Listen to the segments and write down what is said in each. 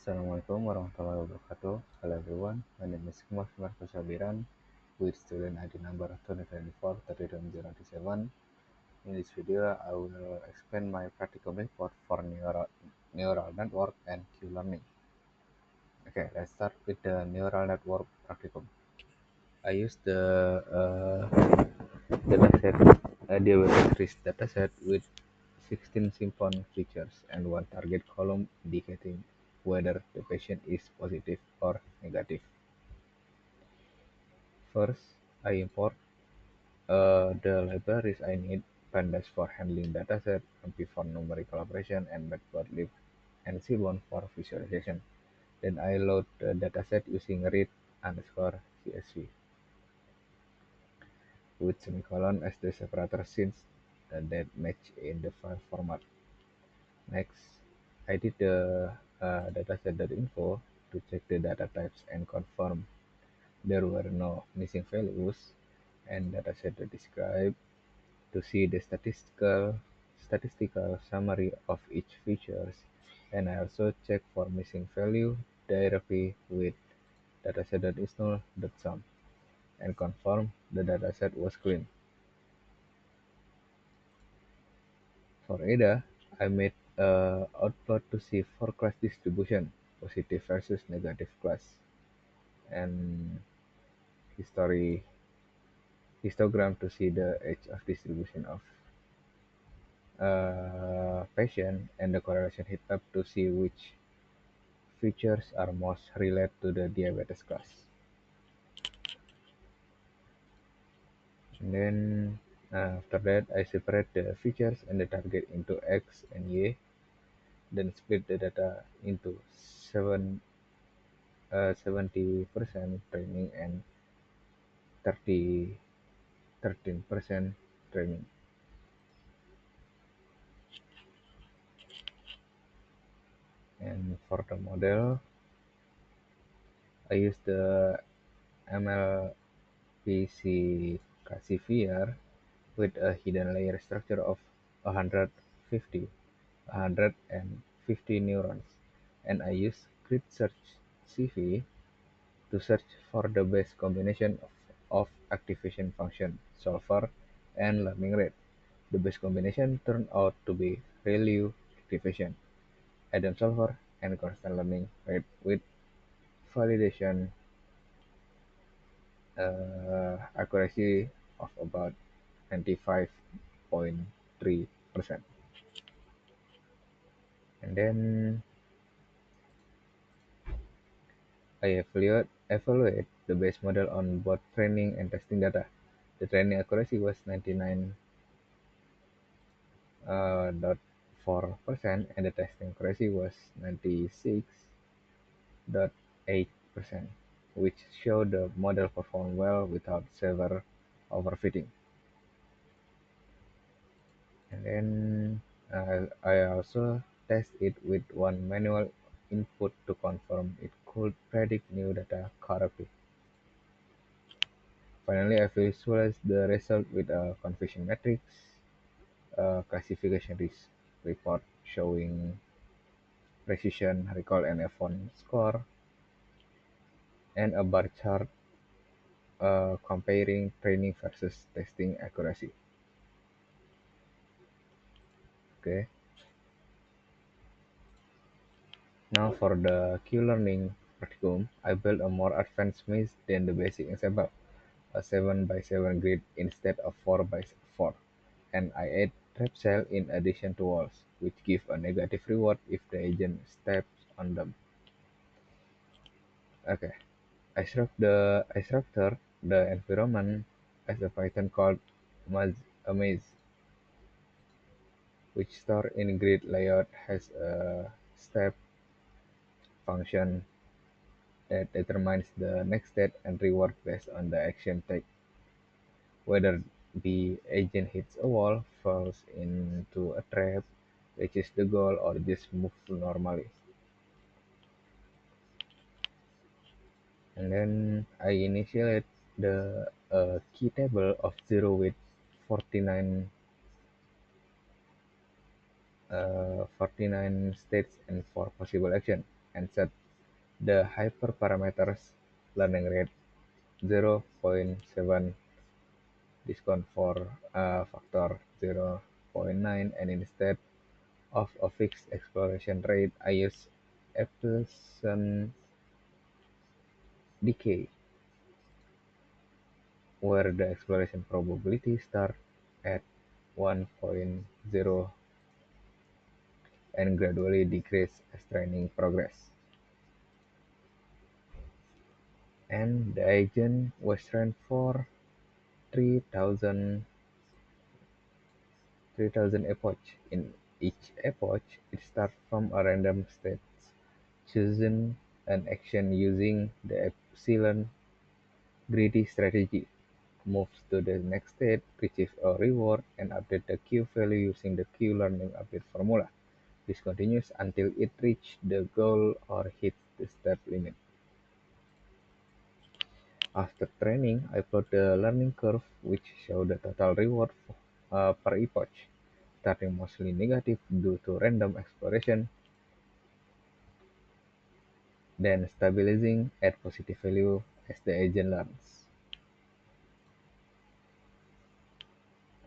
Assalamualaikum warahmatullahi wabarakatuh. Hello everyone, my name is Marcus Sabiran with student ID number 2024-32027. In this video, I will explain my practical report for neural network and Q-learning. Okay, let's start with the neural network practicum. I use the dataset, diabetes dataset with 16 simple features and one target column indicating whether the patient is positive or negative. First, I import the libraries I need: pandas for handling dataset, MP for numerical operation, and matplotlib and seaborn for visualization. Then I load the dataset using read_csv with semicolon as the separator since that match in the file format. Next, I did the dataset.info to check the data types and confirm there were no missing values, and dataset.describe to see the statistical summary of each features, and I also check for missing value directly with dataset.install.sum and confirm the dataset was clean. For ADA, I made a outplot to see four-class distribution, positive versus negative class, and histogram to see the age of distribution of patient, and the correlation heat map to see which features are most related to the diabetes class. And then after that, I separate the features and the target into X and Y, then split the data into 70% training and 13% training. And for the model, I use the MLPC classifier with a hidden layer structure of 150 150 neurons, and I use grid search CV to search for the best combination of activation function, solver, and learning rate. The best combination turned out to be ReLU activation, Adam solver, and constant learning rate with validation accuracy of about 95.3%. And then I evaluate the base model on both training and testing data. The training accuracy was 99.4% and the testing accuracy was 96.8%, which showed the model performed well without severe overfitting. And then I also test it with one manual input to confirm it could predict new data correctly. Finally, I visualize the result with a confusion matrix, a classification report showing precision, recall, and F1 score, and a bar chart comparing training versus testing accuracy. Okay. Now for the Q-learning practicum, I built a more advanced maze than the basic example, a 7x7 grid instead of 4x4, and I add trap cell in addition to walls, which give a negative reward if the agent steps on them. Okay, I structure the environment as a Python called maze, which store in grid layout has a step function that determines the next state and reward based on the action take. Whether the agent hits a wall, falls into a trap, reaches the goal, or just moves normally. And then I initiate the key table of 0 with 49 states and 4 possible actions. and set the hyperparameters learning rate 0.7, discount for factor 0.9, and instead of a fixed exploration rate, I use Epsilon decay, where the exploration probability start at 1.0 and gradually decrease as training progress. And the agent was trained for 3,000 epoch. In each epoch, it starts from a random state, choosing an action using the epsilon greedy strategy, moves to the next state, receives a reward, and update the Q value using the Q learning update formula. This continues until it reaches the goal or hits the step limit. After training, I plot the learning curve, which shows the total reward per epoch, starting mostly negative due to random exploration, then stabilizing at positive value as the agent learns.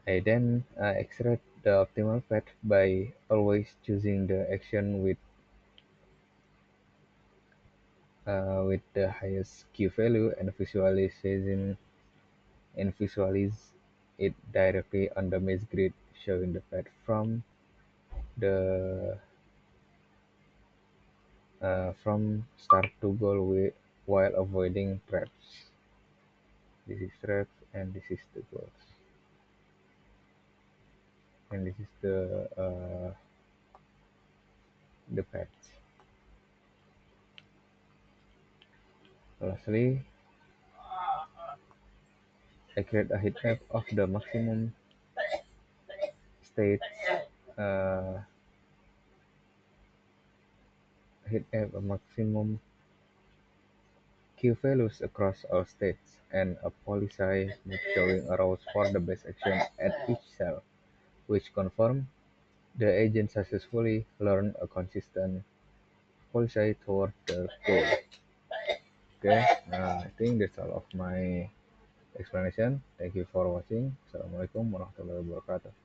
I then extract the optimal path by always choosing the action with the highest Q value and visualize it directly on the maze grid, showing the path the from start to goal while avoiding traps. This is traps, and this is the goals, and this is the paths. Lastly, I create a heat map of the maximum states, uh, heat map of maximum Q values across all states, and a policy map showing arrows for the best action at each cell, which confirm the agent successfully learned a consistent policy toward the goal. Okay, I think that's all of my explanation. Thank you for watching. Assalamualaikum warahmatullahi wabarakatuh.